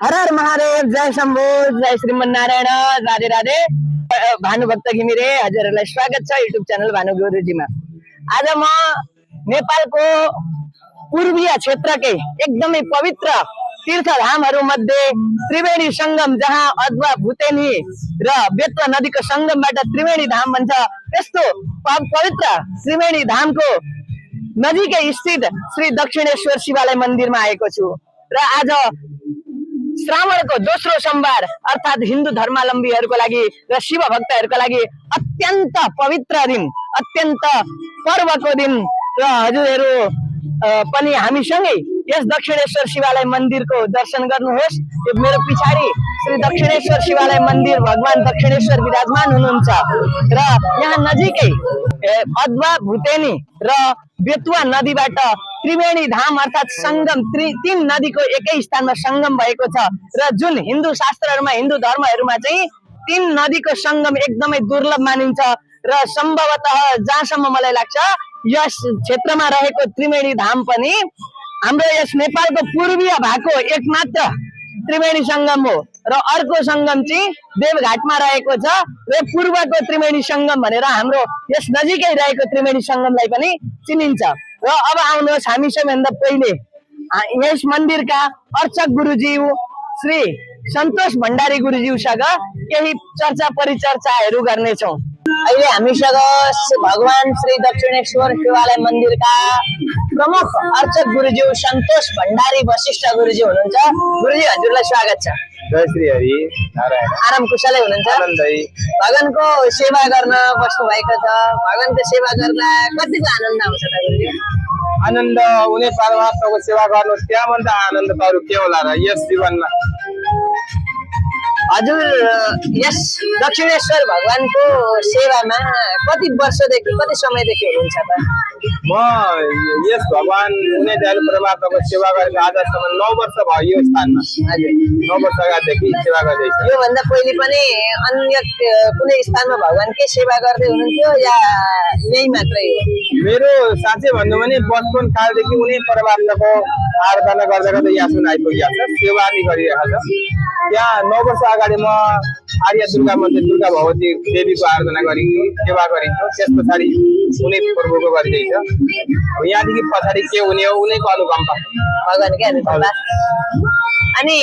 हर हर महादेव, जय शंभू, जय श्रीमन्नारायण, राधे राधे। भानुभक्त घिमिरे हजुरहरूलाई स्वागत छ युट्युब च्यानल भानु गुरुजीमा। आज म नेपालको पूर्वीय क्षेत्रकै एकदमै पवित्र तीर्थधामहरू मध्ये त्रिवेणी संगम, जहाँ अदुवा, भुतेनी र बेतवा नदीको संगमबाट त्रिवेणी धाम भन्छ, त्यस्तो पवित्र त्रिवेणी धामको नजिकै स्थित श्री दक्षिणेश्वर शिवालय मन्दिरमा आएको छु। र आज श्रावणको दोस्रो सोमबार अर्थात हिन्दू धर्मावलम्बीहरूको लागि र शिव भक्तहरूको लागि अत्यन्त पवित्र दिन, अत्यन्त पर्वको दिन। र हजुरहरू पनि हामीसँगै यस दक्षिणेश्वर शिवालय मन्दिरको दर्शन गर्नुहोस्। यो मेरो पछाडि श्री दक्षिणेश्वर शिवालय मन्दिर, भगवान दक्षिणेश्वर विराजमान हुनुहुन्छ। र यहाँ नजिकै अदुवा, भुतेनी र बेतुवा नदीबाट त्रिवेणी धाम अर्थात संगम, तीन नदीको एकै स्थानमा संगम भएको छ। र जुन हिन्दू शास्त्रहरूमा, हिन्दू धर्महरूमा चाहिँ तीन नदीको संगम एकदमै दुर्लभ मानिन्छ। र सम्भवतः जहाँसम्म मलाई लाग्छ यस क्षेत्रमा रहेको त्रिवेणी धाम पनि हाम्रो यस नेपालको पूर्वीय भागको एकमात्र त्रिवेणी संगम हो। र अर्को संगम चाहिँ देवघाटमा रहेको छ। र पूर्वको त्रिवेणी संगम भनेर हाम्रो यस नजिकै रहेको त्रिवेणी संगमलाई पनि चिनिन्छ। र अब आउनुहोस्, हामी सबैभन्दा पहिले यस मन्दिरका अर्चक गुरुज्यू श्री सन्तोष भण्डारी गुरुज्यूसँग केही चर्चा परिचर्चाहरू गर्नेछौँ। अहिले हामीसँग भगवान श्री दक्षिणेश्वर शिवालय मन्दिरका प्रमुख अर्चक गुरुज्यू सन्तोष भण्डारी वशिष्ठ गुरुजी हुनुहुन्छ। गुरुजी, हजुरलाई स्वागत छ। जय श्री हरि नारायण। आराम कुशलै हुनुहुन्छ? आनन्दै। भगवानको सेवा गर्न बस्नु भएको छ। भगवानको सेवा गर्दा कतिको आनन्द आउँछ त गुरुजी? आनन्द उनी परमात्माको सेवा गर्नु, त्यहाँभन्दा आनन्द त अरू के होला र यस जीवनमा। हजुर यस दक्षिणेश्वर भगवानको सेवामा कति वर्षदेखि, कति समयदेखि हुनुहुन्छ त? म यस भगवान उनी दयालु परमात्माको सेवा गरेको आजसम्म 9 वर्ष भयो यो स्थानमा। हजुर 9 वर्ष अगाडिदेखि सेवा गर्दैछ। योभन्दा पहिले पनि अन्य कुनै स्थानमा भगवानकै सेवा गर्दै हुनुहुन्थ्यो या यही मात्रै हो? मेरो साँच्चै भन्नु भने बचपन कालदेखि उनी परमात्माको आराधना गर्दा गर्दै यहाँसम्म आइपुगेको छ, सेवा नि गरिरहेको छ। त्यहाँ 9 वर्ष अगाडि म आर्य दुर्गा मन्दिर, दुर्गा भगवती देवीको आराधना गरिन्थ्यो, सेवा गरिन्थ्यो। त्यस पछाडि उनी प्रभुको गरिँदैछ। अब यहाँदेखि पछाडि के हुने हो, उनीको अनुकम्पा, भगवानकै अनुकम्पा। अनि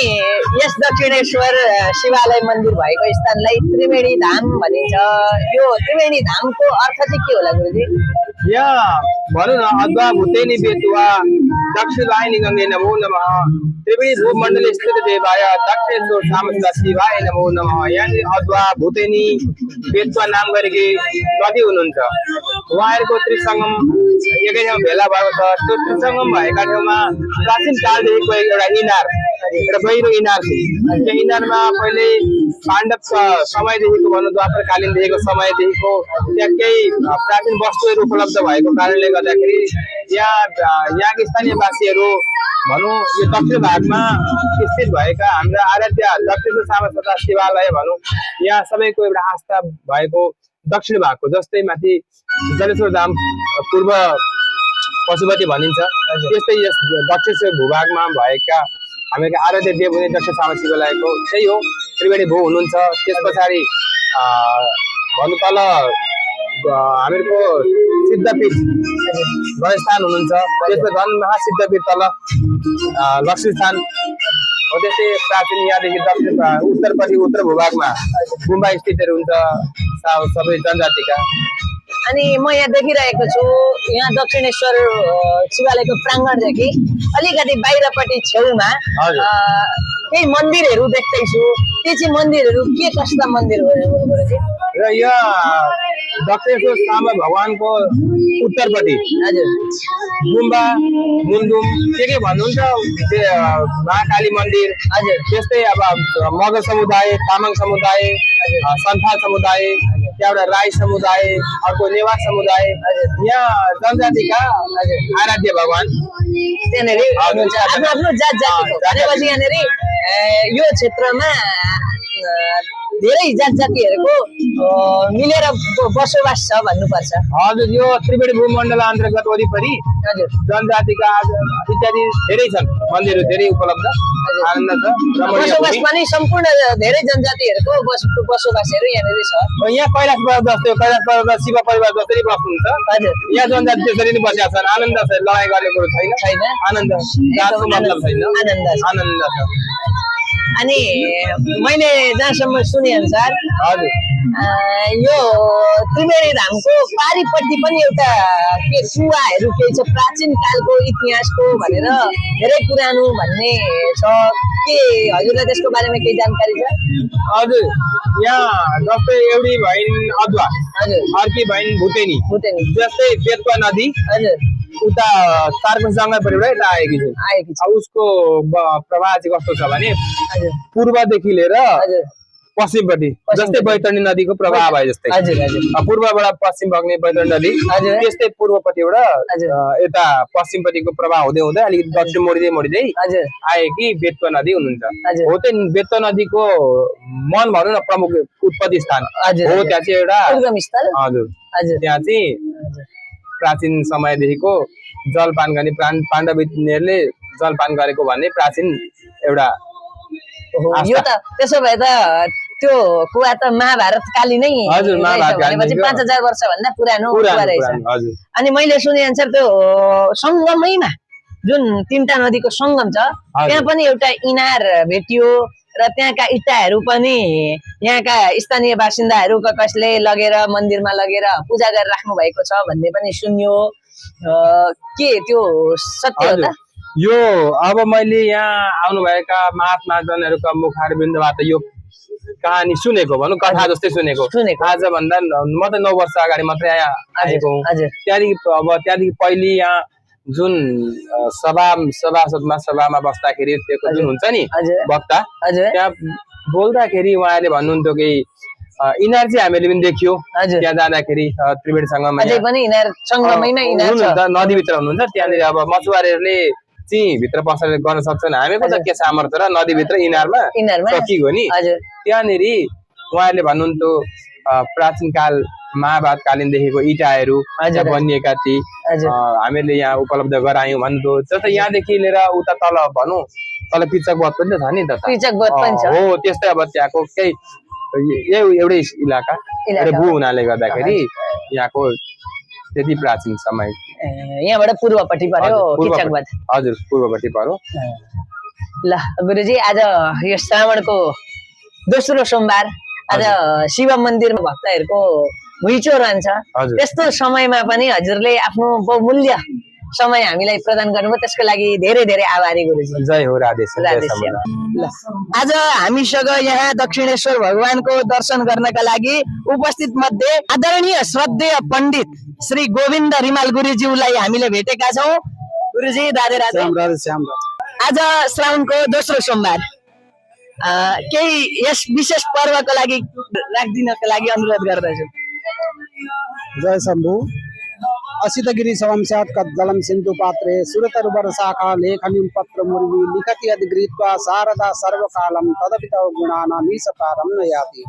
यस दक्षिणेश्वर शिवालय मन्दिर भएको स्थानलाई त्रिवेणी धाम भनिन्छ। यो त्रिवेणी धामको अर्थ चाहिँ के होला गुरुजी? यहाँ भनौँ न, अदुवा, भुतेनी, बेतुवा, दक्षिण वाहिनी गङ्गे नमो नमः, त्रिवेणी भूमण्डले स्थित देवाय दक्षिणेश्वर सामस्ता शिवाय नमो नमः। यहाँनिर अदुवा, भुतेनी, बेतुवा नाम गरेकी नदी हुनुहुन्छ। उहाँहरूको त्रिसङ्गम एकै ठाउँ भेला भएको छ। त्यो त्रिसङ्गम भएका ठाउँमा प्राचीन कालदेखिको एउटा इनार, एउटा गहिरो इनार थियो। त्यो इनारमा पहिले पाण्डव समयदेखिको भनौँ, द्वापरकालीनदेखिको समयदेखिको त्यहाँ केही प्राचीन वस्तुहरू उपलब्ध भएको कारणले गर्दाखेरि यहाँका स्थानीयवासीहरू भनौँ यो दक्षिण भागमा स्थित भएका हाम्रा आराध्य दक्षिणेश्वर सामसदा शिवालय भनौँ, यहाँ सबैको एउटा आस्था भएको दक्षिण भागको, जस्तै माथि जलेश्वर धाम पूर्व पशुपति भनिन्छ, त्यस्तै यस दक्षिणेश्वर भूभागमा भएका हामीका आराध्य देव हुने दक्षिण साम शिवालयको त्यही हो, त्रिवेणी भू हुनुहुन्छ। त्यस पछाडि भन्नु तल हामीहरूको सिद्धपीठ गणेशस्थान हुनुहुन्छ। त्यसमा धन महासिद्धपीठ तल लक्ष्मीस्थान हो। त्यस्तै प्राचीन यहाँदेखि दक्षिण उत्तरपट्टि उत्तर भूभागमा गुम्बा स्थितहरू हुन्छ सबै जनजातिका। अनि म यहाँ देखिरहेको छु, यहाँ दक्षिणेश्वर शिवालयको प्राङ्गणदेखि अलिकति बाहिरपट्टि छेउमा केही मन्दिरहरू देख्दैछु। त्यो चाहिँ मन्दिरहरू के कस्ता मन्दिर हो गुरुजी? र यहाँ दक्षिणेश्वर साम भगवानको उत्तरपट्टि हजुर गुम्बा, मुन्दुम के भन्नुहुन्छ, महाकाली मन्दिर। हजुर त्यस्तै अब मगर समुदाय, तामाङ समुदाय, सन्थाल समुदाय, त्यहाँबाट राई समुदाय, अर्को नेवार समुदाय, यहाँ जनजातिका आराध्य भगवान त्यहाँनिर हुनुहुन्छ। आफ्नो आफ्नो जात जातिको भनेपछि यहाँनिर यो क्षेत्रमा धेरै जात जातिहरूको मिलेर बसोबास छ भन्नुपर्छ। हजुर यो त्रिवेणी भूमण्डल अन्तर्गत वरिपरि हजुर जनजातिका इत्यादि धेरै छन्, मन्दिरहरू धेरै उपलब्ध, आनन्द छ, रमणीय बसोबास भूमि। पनि सम्पूर्ण धेरै जनजातिहरूको बसोबासहरू यहाँनिर छ। यहाँ कैलाश पर्वत जस्तो, कैलाश पर्वत शिव परिवार जसरी बस्नुहुन्छ हजुर यहाँ जनजाति त्यसरी नै बसेका छन्। आनन्द छ, लडाइँ गर्ने कुरो छैन, छैन, आनन्द जातको मतलब छैन, आनन्द छ। आनन्द छ। अनि मैले जहाँसम्म सुने अनुसार हजुर यो त्रिवेणी धामको पारिपट्टि पनि एउटा के कुवाहरू केही छ, प्राचीन कालको इतिहासको भनेर धेरै पुरानो भन्ने छ के, हजुरलाई त्यसको बारेमा केही जानकारी छ? हजुर यहाँ जस्तै एउटी भइन् अदुवा, हजुर अर्की भइन् भुटेनी, भुटेनी, जस्तै बेतवा नदी हजुर उता तारकोसँग परिबाट यता आएकी छिन्। आएकी छ। अब उसको प्रवाह चाहिँ कस्तो छ भने हजुर पूर्वदेखि लिएर हजुर पश्चिमपट्टि, जस्तै बैतरणी नदीको प्रवाह भए जस्तै हजुर हजुर पूर्वबाट पश्चिम बग्ने बैतरणी नदी, हजुर। त्यस्तै पूर्वपट्टिबाट हजुर यता पश्चिमपट्टिको प्रवाह हुँदै हुँदै अलिकति दक्षिण मोडिँदै हजुर आए कि बेतवा नदी हुनुहुन्छ। हजुर। हो त्यो बेतवा नदीको मन भनौँ न प्रमुख उत्पत्ति स्थान हजुर, हो। हजुर। त्यहाँ चाहिँ एउटा उद्गम स्थल। हजुर हजुर त्यहाँ चाहिँ प्राचीन समयदेखिको जलपान गर्ने पाण्डवहरूले जलपान गरेको भन्ने प्राचीन एउटा यो त त्यसो भए त त्यो कुवा त महाभारतकालीन नै हजुर, महाभारतकालीन भनेपछि 5000 वर्ष भन्दा पुरानो कुवा पुरानो रहेछ। हजुर अनि मैले सुने अनुसार त्यो संगमैमा जुन तीनटा नदीको संगम छ त्यहाँ पनि एउटा इनार भेटियो र त्यहाँका इँटाहरू पनि यहाँका स्थानीय बासिन्दाहरू कसले लगेर मन्दिरमा लगेर पूजा गरेर राख्नु भएको छ भन्ने पनि सुन्यो। के त्यो सत्य हो त? यो अब मैले यहाँ आउनुभएका महात्माजनहरूका मुखारबिन्दबाट यो कहानी सुनेको भनौँ, कथा जस्तै सुनेको। आज भन्दा म त 9 वर्ष अगाडि मात्रै आएको हुँ। त्यहाँदेखि पहिले यहाँ जुन सभामा बस्दाखेरि त्यो जुन हुन्छ नि वक्ता, त्यहाँ बोल्दाखेरि उहाँले भन्नुहुन्थ्यो कि इनार चाहिँ हामीले पनि देखियो त्यहाँ जाँदाखेरि त्रिवेणी सङ्गममा नदीभित्र हुनुहुन्छ। त्यहाँनिर अब मछुवारेहरूले चाहिँ भित्र पसेर गर्न सक्छन्, हामीको त के सामर्थ्य र नदीभित्र इनारमा सकिगयो नि। त्यहाँनिर उहाँहरूले भन्नुहुन्थ्यो प्राचीन काल महाभारतकालीनदेखिको इँटाहरू बनिएका थिए, हामीले यहाँ उपलब्ध गरायौँ भन्नुहुन्थ्यो। जस्तै यहाँदेखि लिएर उता तल भनौँ तल पिचकबोध पनि त छ नि त, हो त्यस्तै। अब त्यहाँको केही एउटै इलाका भू हुनाले गर्दाखेरि यहाँको त्यति प्राचीन समय यहाँबाट पूर्वपट्टि पर्यो किचकबोध। हजुर पूर्वपट्टि पर्यो। ल गुरुजी, आज यो श्रावणको दोस्रो सोमबार, आज शिव मन्दिरमा भक्तहरूको घुइँचो रहन्छ। त्यस्तो समयमा पनि हजुरले आफ्नो बहुमूल्य समय हामीलाई प्रदान गर्नुभयो, त्यसको लागि धेरै धेरै आभारी गुरुजी। जय हो राधेश्याम। आज हामीसँग यहाँ दक्षिणेश्वर भगवानको दर्शन गर्नका लागि उपस्थित मध्ये आदरणीय श्रद्धेय पण्डित श्री गोविन्द रिमाल गुरुज्यूलाई हामीले भेटेका छौँ। गुरुजी राधे राधे। आज श्रावणको दोस्रो सोमबार, केही यस विशेष पर्वको लागि राखिदिनको लागि अनुरोध गर्दछु। जय शम्भु। असितगिरी समंस्यात् कज्जलं सिन्धु पात्रे सुरतरुवर शाखा लेखनीं पत्र मुर्वी लिखति यदि गृहीत्वा शारदा सर्वकालं तदपितौ गुणानामीशतारं न याति।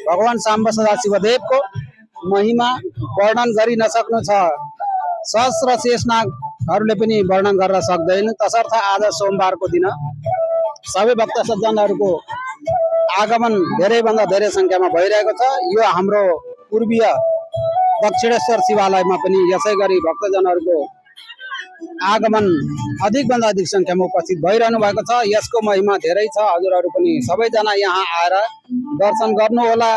भगवान सांब सदाशिवदेव को महिमा वर्णन गरि नसक्नु छ, सहस्र शेषनागहरूले पनि वर्णन गर्न सक्दैन। तसर्थ आज सोमबारको दिन सबै भक्त सज्जनहरूको आगमन धेरैभन्दा धेरै संख्यामा भइरहेको छ। यो हाम्रो पूर्वीय दक्षिणेश्वर शिवालयमा पनि यसै गरी भक्तजनहरूको आगमन अधिकभन्दा अधिक संख्यामा उपस्थित भइरहनु भएको छ। यसको महिमा धेरै छ। हजुरहरू पनि सबैजना यहाँ आएर दर्शन गर्नुहोला।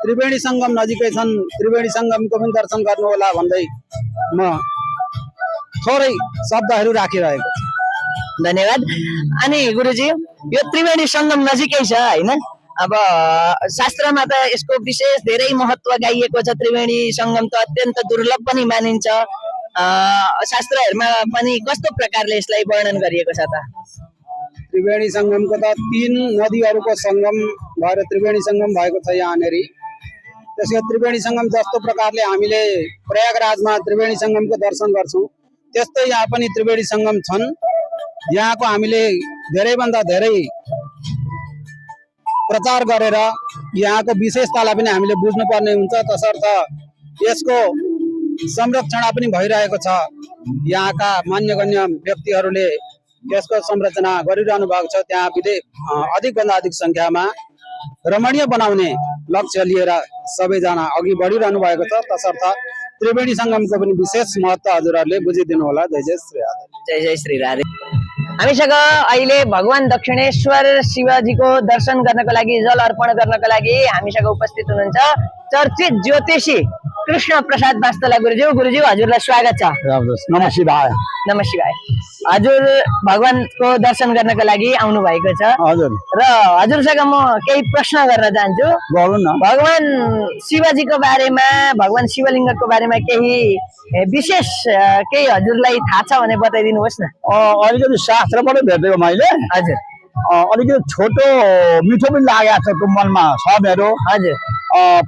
त्रिवेणी सङ्गम नजिकै छन्, त्रिवेणी सङ्गमको पनि दर्शन गर्नुहोला भन्दै म थोरै शब्दहरू राखिरहेको छु। धन्यवाद। अनि गुरुजी, यो त्रिवेणी सङ्गम नजिकै छ होइन? अब शास्त्रमा त यसको विशेष धेरै महत्व गाइएको छ। त्रिवेणी सङ्गम त अत्यन्त दुर्लभ पनि मानिन्छ। शास्त्रहरूमा पनि कस्तो प्रकारले यसलाई वर्णन गरिएको छ त? त्रिवेणी सङ्गमको त 3 नदीहरूको सङ्गम भएर त्रिवेणी सङ्गम भएको छ यहाँनिर। त्यसै त्रिवेणी सङ्गम जस्तो प्रकारले हामीले प्रयागराजमा त्रिवेणी सङ्गमको दर्शन गर्छौँ, त्यस्तै यहाँ पनि त्रिवेणी सङ्गम छन्। यहाँको हामीले धेरैभन्दा धेरै प्रचार गरेर यहाँको विशेषतालाई पनि हामीले बुझ्नुपर्ने हुन्छ। तसर्थ यसको संरक्षण पनि भइरहेको छ। यहाँका मान्यगण्य व्यक्तिहरूले यसको संरचना गरिरहनु भएको छ। त्यहाँ अधिकभन्दा अधिक संख्यामा रमणीय बनाउने लक्ष्य लिएर सबैजना अघि बढिरहनु भएको छ। तसर्थ त्रिवेणी संगमको पनि विशेष महत्त्व हजुरहरूले बुझिदिनु होला। जय जय श्री राधे। जय जय श्री राधे। हामीसँग अहिले भगवान दक्षिणेश्वर शिवजीको दर्शन गर्नको लागि, जल अर्पण गर्नको लागि हामीसँग उपस्थित हुनुहुन्छ चर्चित ज्योतिषी कृष्ण प्रसाद वास्तला गुरुज्यू। गुरुज्यू, हजुरलाई स्वागत छ। नमः शिवाय। नमः शिवाय। हजुर भगवानको दर्शन गर्नको लागि आउनु भएको छ हजुर, र हजुरसँग म केही प्रश्न गर्न चाहन्छु। भगवान शिवजीको बारेमा, भगवान शिवलिङ्गको बारेमा केही विशेष केही हजुरलाई थाहा छ भने बताइदिनुहोस् न। अलिकति शास्त्रबाट भेटेको मैले। हजुर। अलिकति छोटो मिठो पनि लागेको छ मनमा छ मेरो। हजुर।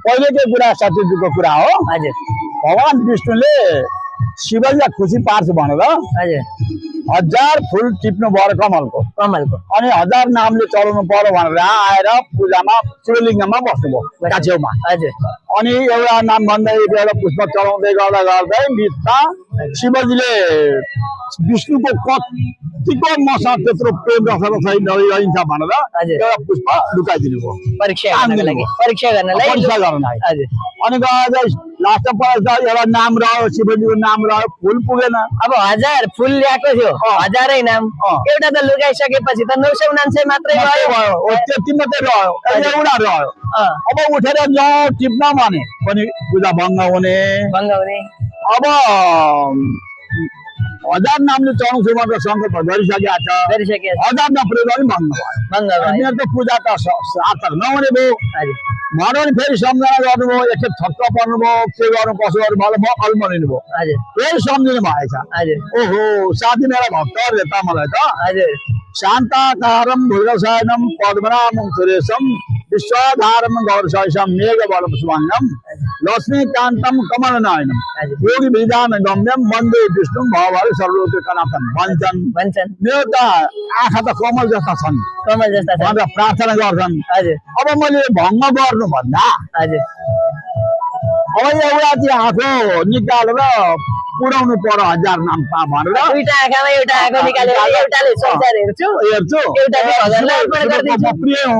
पहिलेको कुरा सत्यजुगको कुरा हो। हजुर। भगवान विष्णुले शिवजीलाई खुसी पार्छ भनेर हजुर 1000 फुल टिप्नु पर्यो कमलको। अनि 1000 नामले चलाउनु पर्यो भनेर आएर पूजामा शिवलिङ्गमा बस्नुभयो काछेउमा। हजुर। अनि एउटा नाम भन्दै एउटा पुष्प चलाउँदै गर्दा गर्दै बिचमा शिवजीले विष्णुको कतिको मसँग त्यत्रो प्रेम रहन्छ भनेर एउटा पुष्प लुकाइदिनु भयो परीक्षा गर्नलाई। अनि लास्टमा एउटा नाम रह्यो, शिवजीको नाम रह्यो, फुल पुगेन। अब 1000 फुल ल्याएको थियो, 1000 नाम, एउटा त लुकाइसकेपछि त 999 मात्रै भयो। त्यति मात्रै रह्यो, एउटा रह्यो। अब उठेर जाउँ टिप्न भने पनि पूजा भङ्ग हुने। अब 1000 नामले चलाउँछु भनेर सङ्कल्प गरिसकेका छ। 1000 नपुगेको पनि भङ्ग भयो। मेरो त पूजा त सार्थक नहुने भयो भन्यो। फेरि सम्झना गर्नुभयो, एकखेप छक्क पर्नुभयो, के गर्नु कसो गर्नु मलाई म अल्मलिनु भयो। फेरि सम्झिनु भएछ। ओहो, साथी मेरा भक्तहरूले त मलाई त शान्ताकारम भुजशयनम पद्मनाभं सुरेशम विश्वाधारम गौरशयसम मेघवर्णम शुभांगम लक्ष्मीकान्तं कमलनयनम योगी विधान गम्यम वन्दे विष्णु भवहरि सर्वलोकनाथन भन्छन्। मेरो त आँखा त कमल जस्ता छन् भनेर प्रार्थना गर्छन्। अब मैले भङ्ग गर्नु भन्दा अब एउटा चाहिँ आँखो निकालेर पुर्याउनु पर्यो 1000 नाम पा भनेर दुईटा आँखामा एउटा आँखा निकालेर एउटाले संसार हेर्छु, एउटा भगवानलाई अर्पण गर्दिन्छु। प्रिय हो।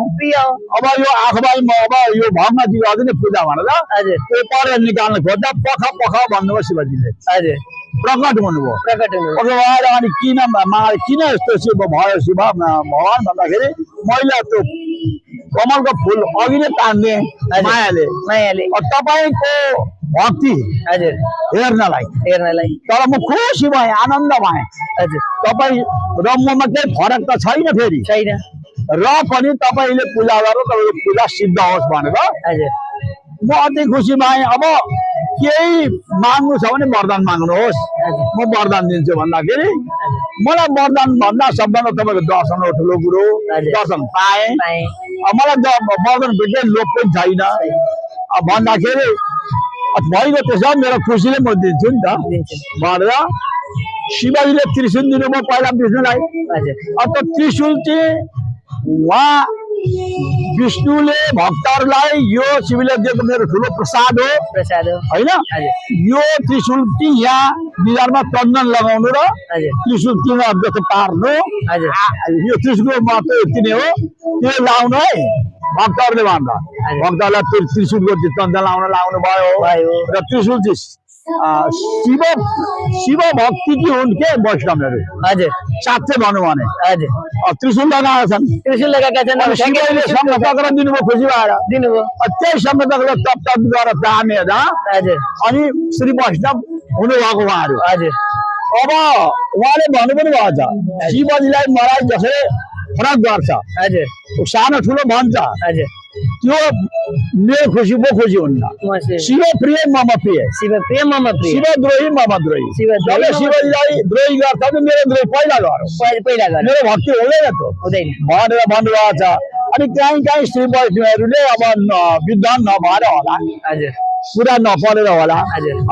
अब यो आँखालाई म अब यो भङ्ग दिने पूजा भनेर त्यो परेर निकाल्नु खोज्दा पख भन्नुभयो शिवजीले। प्रकट हुनुभयो। अनि किन यस्तो शिव भयो शिव भगवान भन्दाखेरि मैले त्यो कमलको फुल अघि नै तान्ने मायाले तपाईँको भक्ति हेर्नलाई तर म खुसी भएँ, आनन्द भएँ। तपाईँ र ममा केही फरक त छैन फेरि र पनि तपाईँले पूजा गरेर तपाईँको पूजा सिद्ध होस् भनेर म अति खुसी भएँ। अब केही माग्नु छ भने वरदान माग्नुहोस्, म वरदान दिन्छु भन्दाखेरि मलाई वरदान भन्दा सबभन्दा तपाईँको दर्शन हो ठुलो कुरो। दर्शन पाएँ। मलाई वरदान भेट्ने लोक पनि छैन भन्दाखेरि भइगयो। त्यसो मेरो खुसीले म दिन्छु नि त भनेर शिवजीले त्रिशूल दिनुभयो पहिला विष्णुलाई। अब त्रिशूल चाहिँ उहाँ विष्णुले भक्तहरूलाई यो शिवले दिएको मेरो ठुलो प्रसाद हो होइन। यो त्रिशूल चाहिँ यहाँ निधारमा चन्दन लगाउनु र त्रिशूल किन जस्तो पार्नु, यो त्रिशूलको महत्त्व यति नै हो। त्यो लाउनु है भक्तहरूले भन्दा भक्तहरूलाई त्रिशूलको चन्दन लाउनु भयो र त्रिशूल चाहिँ शिव भक्ति कि हुन् के वैष्णवहरू साँच्चै भनौँ भने त्रिशूल लगाएका छन्। शिवले सम्मतक दिनुभयो, खुसी भएर दिनुभयो। त्यही सम्मतकले तप गरेर तामेर अनि श्री वैष्णव हुनुभएको उहाँहरू। अब उहाँले भन्नु पनि भएछ शिवजीलाई मलाई जसले फरक गर्छ, सानो ठुलो भन्छ, त्यो मेरो खुसी म खुसी हुन्न। शिव प्रिय मम प्रिय, शिव द्रोही मम द्रोही। जसले शिवजीलाई द्रोही गर्छ भने मेरो द्रोही पहिला गरौँ, मेरो भक्ति हुँदैन त भनेर भन्नुभएको छ। अनि कहीँ श्री वैष्णवहरूले अब विद्वान नभएर होला, कुरा नपरेर होला,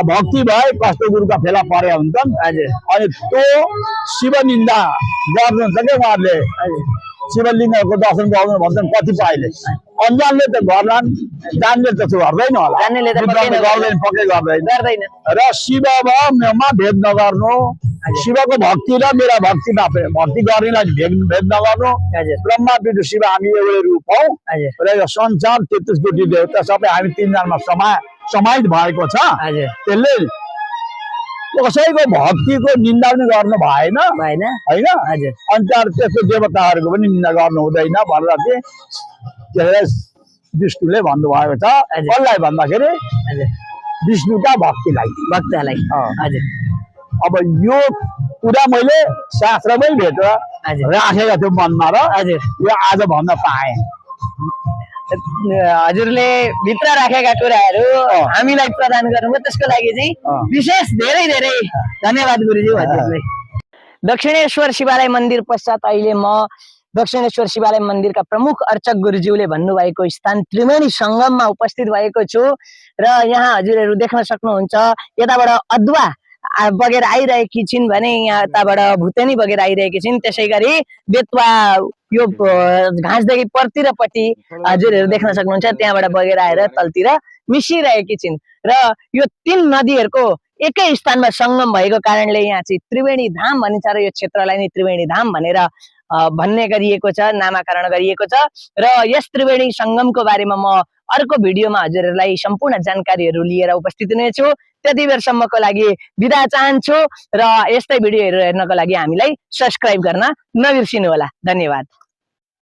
भक्ति भए कस्तो गुरुका फेला परे हुन्छन्। अनि त्यो शिव निन्दा गर्नुहुन्छ क्या उहाँहरूले। शिवलिङ्गको दर्शन गर्नु भन्छन् कतिपयले अन्जानले त गर्लान् जान्ने त गर्दैन होला जान्नेले त पक्कै गर्दैन पक्कै गर्दैन गर्दैन र शिवमा भेद नगर्नु शिवको भक्ति र मेरा भक्तिमा भक्ति गर्नेलाई भेद नगर्नु हजुर ब्रह्मा विष्णु शिव हामी एउटै रूप हौ हजुर र यो संसार 33 कोटी देवता सबै हामी तीनजनामा समाहित भएको छ हजुर त्यसले कसैको भक्तिको निन्दा पनि गर्नु भएन भएन होइन हजुर अनि त्यस्तो देवताहरूको पनि निन्दा गर्नु हुँदैन भनेर चाहिँ के अरे विष्णुले भन्नुभएको छ कसलाई भन्दाखेरि हजुर विष्णुका भक्तिलाई भक्तलाई हजुर अब यो कुरा मैले शास्त्रमै भेटेर राखेको थियो मनमा र हजुर यो आज भन्न पाएँ हजुरले भित्र राखेका कुराहरू हामीलाई प्रदान गर्नुभयो त्यसको लागि चाहिँ विशेष धेरै धेरै धन्यवाद गुरुजी हजुरलाई। दक्षिणेश्वर शिवालय मन्दिर पश्चात अहिले म दक्षिणेश्वर शिवालय मन्दिरका प्रमुख अर्चक गुरुज्यूले भन्नुभएको स्थान त्रिवेणी संगममा उपस्थित भएको छु र यहाँ हजुरहरू देख्न सक्नुहुन्छ यताबाट अदुवा बगेर आइरहेकी छिन् भने यताबाट भुतेनी बगेर आइरहेकी छिन् त्यसै गरी बेतवा यो घाँसदेखि पर्तिरपट्टि हजुरहरू देख्न सक्नुहुन्छ त्यहाँबाट बगेर आएर तलतिर मिसिरहेकी छिन् र यो तीन नदीहरूको एकै स्थानमा संगम भएको कारणले यहाँ चाहिँ त्रिवेणी धाम भनिन्छ र यो क्षेत्रलाई नै त्रिवेणी धाम भनेर भन्ने गरिएको छ नामाकरण गरिएको छ र यस त्रिवेणी संगमको बारेमा म अर्को भिडियोमा हजुरहरूलाई सम्पूर्ण जानकारीहरू लिएर उपस्थित हुनेछु। त्यति बेरसम्मको लागि बिदा चाहन्छु र यस्तै भिडियोहरू हेर्नको लागि हामीलाई सब्स्क्राइब गर्न नबिर्सिनु होला। धन्यवाद।